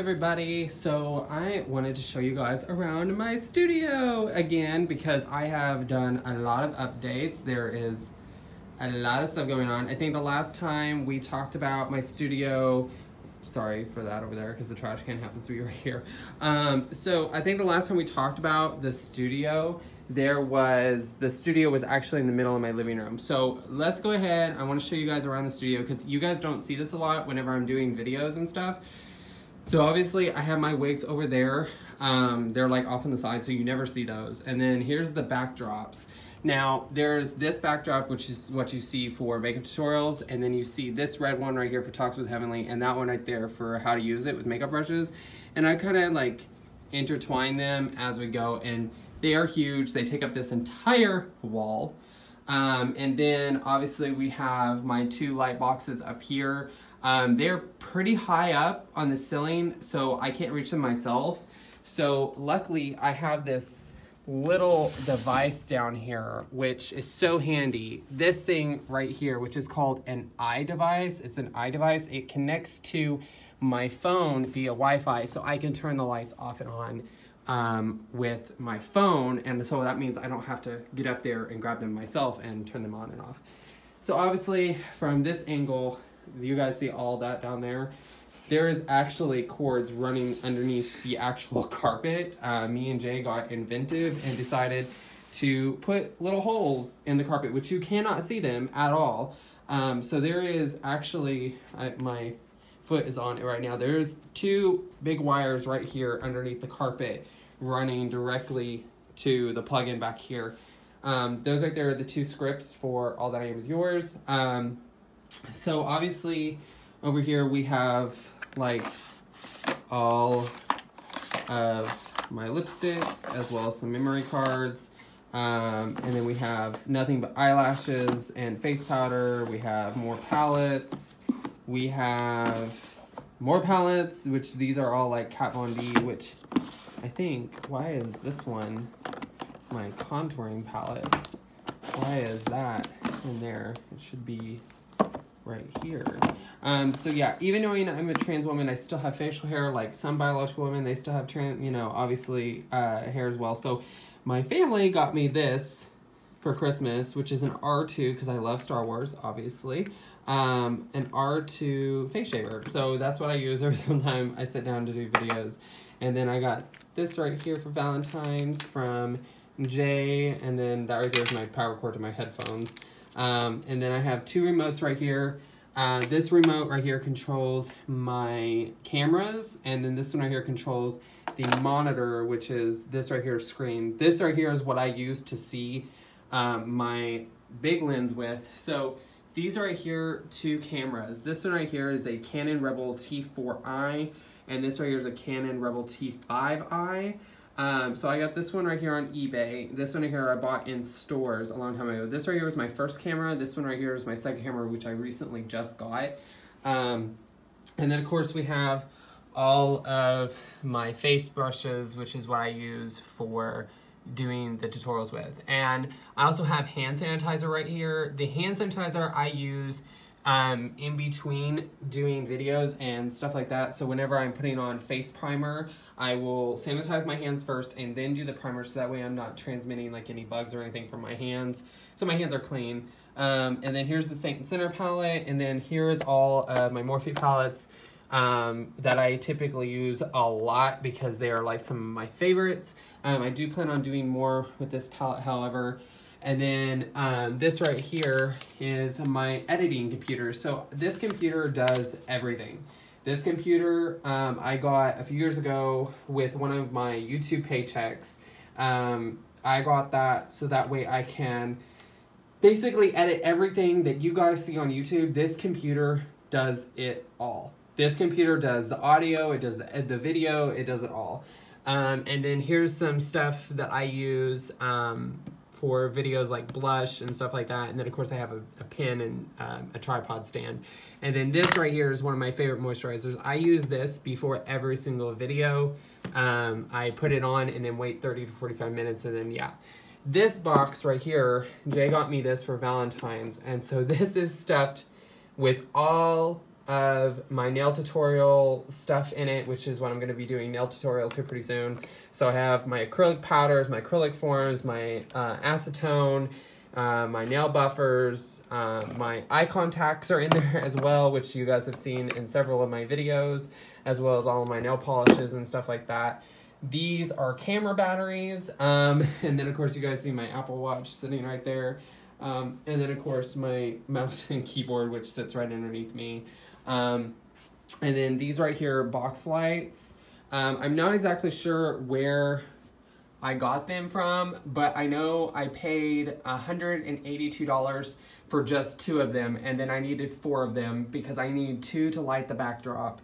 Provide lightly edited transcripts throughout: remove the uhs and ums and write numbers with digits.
everybody. So I wanted to show you guys around my studio again because I have done a lot of updates. There is a lot of stuff going on. I think the last time we talked about my studio, sorry for that over there because the trash can happens to be right here. So I think the last time we talked about the studio, the studio was actually in the middle of my living room. So let's go ahead. I want to show you guys around the studio because you guys don't see this a lot whenever I'm doing videos and stuff. So obviously I have my wigs over there. They're like off on the side, so you never see those. And then here's the backdrops. Now there's this backdrop, which is what you see for makeup tutorials. And then you see this red one right here for Talks with Heavenly, and that one right there for how to use it with makeup brushes. And I kind of like intertwine them as we go, and they are huge. They take up this entire wall. And then obviously we have my two light boxes up here. They're pretty high up on the ceiling, so I can't reach them myself. So luckily I have this little device down here, which is so handy. This thing right here, which is called an eye device. It's an eye device. It connects to my phone via Wi-Fi, so I can turn the lights off and on with my phone. And so that means I don't have to get up there and grab them myself and turn them on and off. So obviously from this angle, you guys see all that down there. There is actually cords running underneath the actual carpet. Me and Jay got inventive and decided to put little holes in the carpet, which you cannot see them at all. So there is actually, my foot is on it right now. There's two big wires right here underneath the carpet running directly to the plug-in back here. Those right there are the two scripts for All That I Am Is Yours. So obviously over here we have like all of my lipsticks as well as some memory cards. And then we have nothing but eyelashes and face powder. We have more palettes. We have more palettes, which these are all like Kat Von D, which I think, why is this one my contouring palette? Why is that in there? It should be right here. So yeah, even knowing I'm a trans woman, I still have facial hair. Like some biological women, they still have trans, you know, obviously hair as well. So my family got me this for Christmas, which is an R2, because I love Star Wars, obviously. An R2 face shaver. So that's what I use every single time I sit down to do videos. And then I got this right here for Valentine's from Jay, and then that right there is my power cord to my headphones. And then I have two remotes right here. This remote right here controls my cameras, and then this one right here controls the monitor, which is this right here screen. This right here is what I use to see my big lens with. So these are right here, two cameras. This one right here is a Canon Rebel T4i, and this right here is a Canon Rebel T5i. So I got this one right here on eBay. This one right here I bought in stores a long time ago. This right here was my first camera. This one right here is my second camera, which I recently just got. And then of course we have all of my face brushes, which is what I use for doing the tutorials with. And I also have hand sanitizer right here. The hand sanitizer I use in between doing videos and stuff like that. So whenever I'm putting on face primer, I will sanitize my hands first and then do the primer, so that way I'm not transmitting like any bugs or anything from my hands. So my hands are clean. And then here's the Saint and Sinner palette, and then here's all of my Morphe palettes that I typically use a lot because they are like some of my favorites. I do plan on doing more with this palette, however. And then this right here is my editing computer. So this computer does everything. This computer I got a few years ago with one of my YouTube paychecks. I got that so that way I can basically edit everything that you guys see on YouTube. This computer does it all. This computer does the audio, it does the video, it does it all. And then here's some stuff that I use for videos like blush and stuff like that. And then of course I have a pen and a tripod stand. And then this right here is one of my favorite moisturizers. I use this before every single video. I put it on and then wait 30 to 45 minutes, and then yeah. This box right here, Jay got me this for Valentine's, and so this is stuffed with all of my nail tutorial stuff in it, which is what I'm going to be doing nail tutorials here pretty soon. So I have my acrylic powders, my acrylic forms, my acetone, my nail buffers, my eye contacts are in there as well, which you guys have seen in several of my videos, as well as all of my nail polishes and stuff like that. These are camera batteries, and then of course you guys see my Apple Watch sitting right there, and then of course my mouse and keyboard, which sits right underneath me, and then these right here, box lights. I'm not exactly sure where I got them from, but I know I paid $182 for just 2 of them, and then I needed 4 of them because I need 2 to light the backdrop,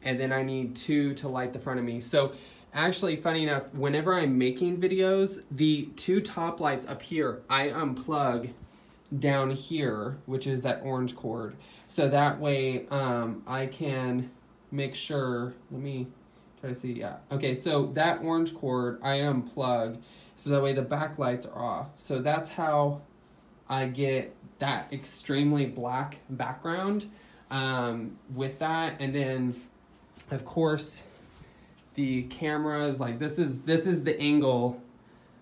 and then I need 2 to light the front of me. So actually, funny enough, whenever I'm making videos, the 2 top lights up here, I unplug down here, which is that orange cord. So that way I can make sure, let me try to see, yeah. Okay, so that orange cord I unplug, so that way the backlights are off. So that's how I get that extremely black background with that. And then, of course, the cameras, like this is the angle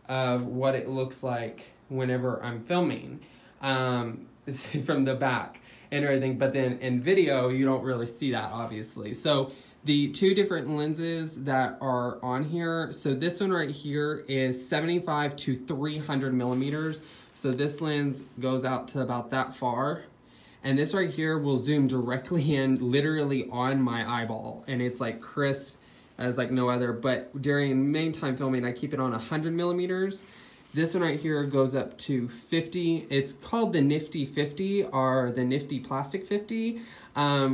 of what it looks like whenever I'm filming from the back and everything, but then in video you don't really see that, obviously. So the 2 different lenses that are on here, so this one right here is 75 to 300 millimeters, so this lens goes out to about that far, and this right here will zoom directly in, literally on my eyeball, and it's like crisp as like no other. But during main time filming, I keep it on 100 millimeters. This one right here goes up to 50. It's called the Nifty 50 or the Nifty Plastic 50,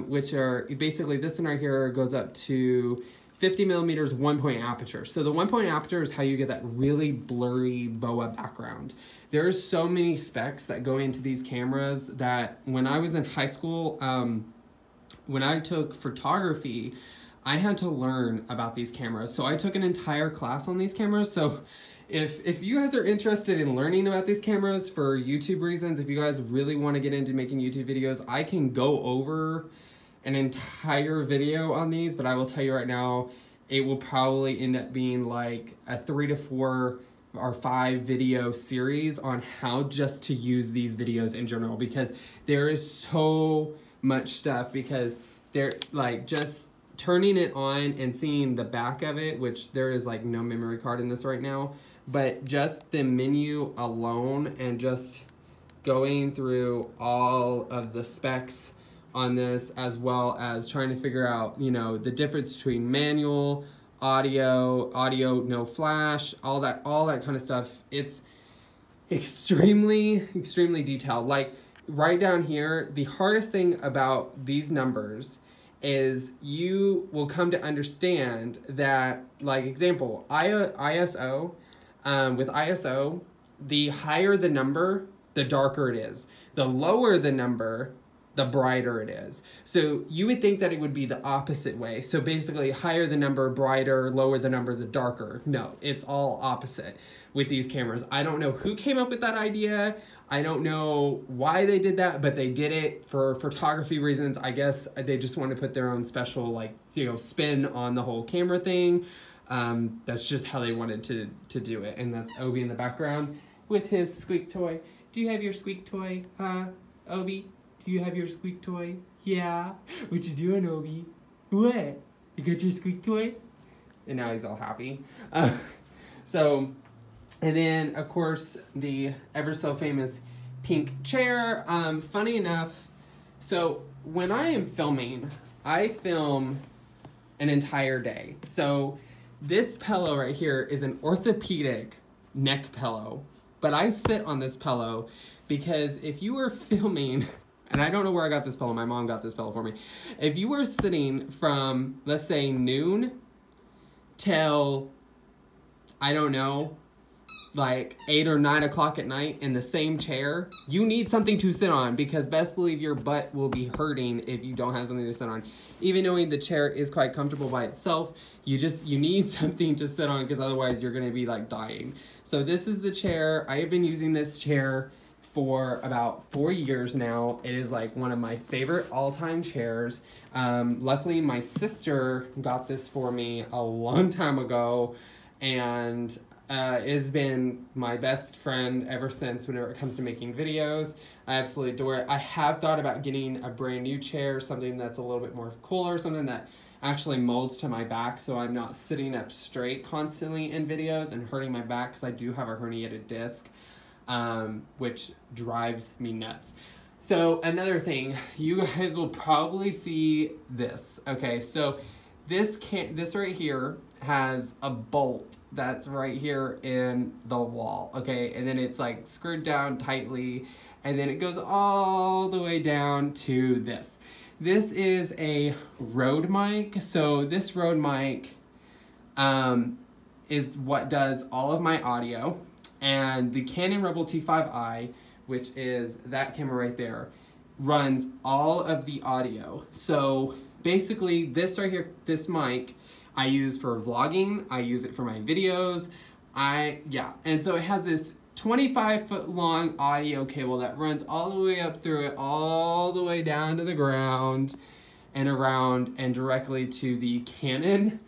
which are basically, this one right here goes up to 50 millimeters 1-point aperture. So the 1-point aperture is how you get that really blurry boa background. There's so many specs that go into these cameras that when I was in high school, when I took photography, I had to learn about these cameras. So I took an entire class on these cameras. So if you guys are interested in learning about these cameras for YouTube reasons, if you guys really want to get into making YouTube videos, I can go over an entire video on these, but I will tell you right now, it will probably end up being like a 3 to 4 or 5 video series on how just to use these videos in general, because there is so much stuff, because they're like just turning it on and seeing the back of it, which there is like no memory card in this right now, but just the menu alone and just going through all of the specs on this, as well as trying to figure out, you know, the difference between manual, audio, no flash, all that kind of stuff. It's extremely detailed. Like right down here, the hardest thing about these numbers is you will come to understand that, like example, ISO, with ISO, the higher the number, the darker it is. The lower the number, the brighter it is. So you would think that it would be the opposite way. So basically, higher the number, brighter, lower the number, the darker. No, it's all opposite with these cameras. I don't know who came up with that idea. I don't know why they did that, but they did it for photography reasons. I guess they just want to put their own special, like, you know, spin on the whole camera thing. That's just how they wanted to do it. And that's Obi in the background with his squeak toy. Do you have your squeak toy, huh, Obi? Do you have your squeak toy? Yeah. What you doing, Obi? What? You got your squeak toy? And now he's all happy. So, and then of course the ever so famous pink chair. Funny enough, so when I am filming, I film an entire day. So this pillow right here is an orthopedic neck pillow, but I sit on this pillow because if you were filming, and I don't know where I got this pillow, my mom got this pillow for me. If you were sitting from, let's say, noon till, I don't know, like 8 or 9 o'clock at night in the same chair, you need something to sit on, because best believe your butt will be hurting if you don't have something to sit on. Even knowing the chair is quite comfortable by itself, you need something to sit on, because otherwise you're going to be like dying. So this is the chair. I have been using this chair for about 4 years now. It is like one of my favorite all-time chairs. Luckily, my sister got this for me a long time ago, and it has been my best friend ever since whenever it comes to making videos. I absolutely adore it. I have thought about getting a brand new chair, something that's a little bit more cooler, something that actually molds to my back so I'm not sitting up straight constantly in videos and hurting my back, because I do have a herniated disc, which drives me nuts. So another thing, you guys will probably see this. Okay, so this right here has a bolt that's right here in the wall, okay? And then it's like screwed down tightly, and then it goes all the way down to this. This is a Rode mic. So this Rode mic is what does all of my audio, and the Canon Rebel T5i, which is that camera right there, runs all of the audio. So basically this right here, this mic, I use for vlogging, I use it for my videos, and so it has this 25-foot long audio cable that runs all the way up through it, all the way down to the ground and around and directly to the Canon.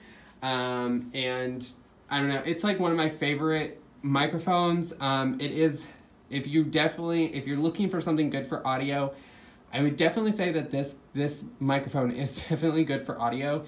And I don't know, it's like one of my favorite microphones. It is, if you're looking for something good for audio, I would definitely say that this microphone is definitely good for audio.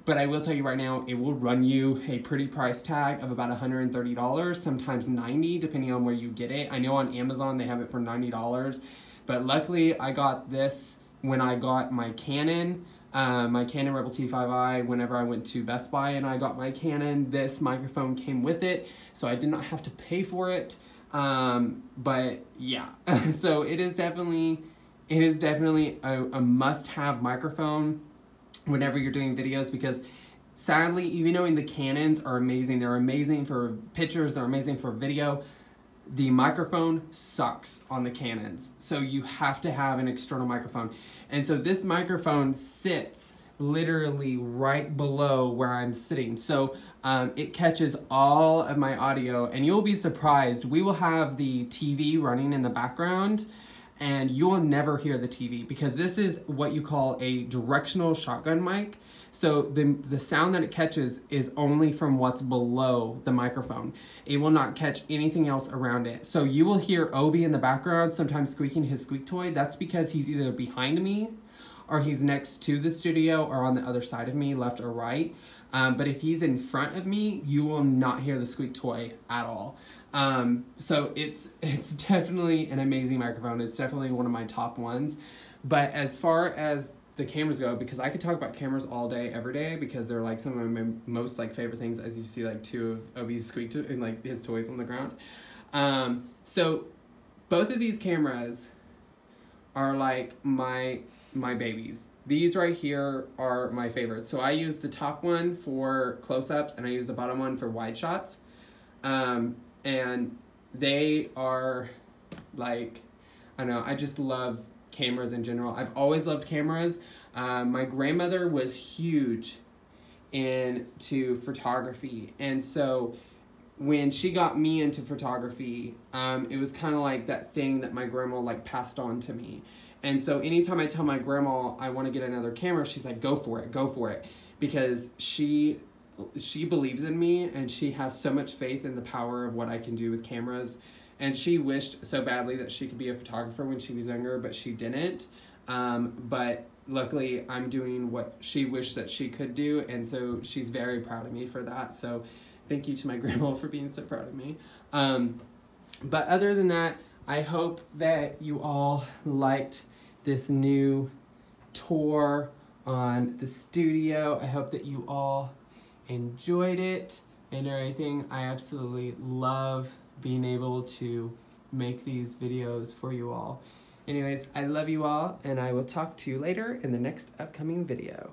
But I will tell you right now, it will run you a pretty price tag of about $130, sometimes $90, depending on where you get it. I know on Amazon they have it for $90, but luckily I got this when I got my Canon Rebel T5i. Whenever I went to Best Buy and I got my Canon, this microphone came with it, so I did not have to pay for it. But yeah, so it is definitely a must-have microphone whenever you're doing videos, because sadly, even though the Canons are amazing, they're amazing for pictures, they're amazing for video, the microphone sucks on the Canons. So you have to have an external microphone. And so this microphone sits literally right below where I'm sitting. So it catches all of my audio, and you'll be surprised. We will have the TV running in the background, and you will never hear the TV, because this is what you call a directional shotgun mic. So the sound that it catches is only from what's below the microphone. It will not catch anything else around it. So you will hear Obi in the background sometimes squeaking his squeak toy. That's because he's either behind me, or he's next to the studio, or on the other side of me, left or right. But if he's in front of me, you will not hear the squeak toy at all. So it's definitely an amazing microphone. It's definitely one of my top ones. But as far as the cameras go, because I could talk about cameras all day, every day, because they're like some of my most like favorite things, as you see like two of Obi's squeak and like his toys on the ground. So both of these cameras are like my babies. These right here are my favorites. So I use the top one for close-ups, and I use the bottom one for wide shots. And they are like, I don't know, I just love cameras in general. I've always loved cameras. My grandmother was huge into photography, and so when she got me into photography, it was kind of like that thing that my grandma like passed on to me. And so anytime I tell my grandma I want to get another camera, she's like, go for it, because she believes in me, and she has so much faith in the power of what I can do with cameras. And she wished so badly that she could be a photographer when she was younger, but she didn't. But luckily I'm doing what she wished that she could do, and so she's very proud of me for that. So thank you to my grandma for being so proud of me. But other than that, I hope that you all liked this new tour on the studio. I hope that you all enjoyed it and everything. I absolutely love being able to make these videos for you all. Anyways, I love you all, and I will talk to you later in the next upcoming video.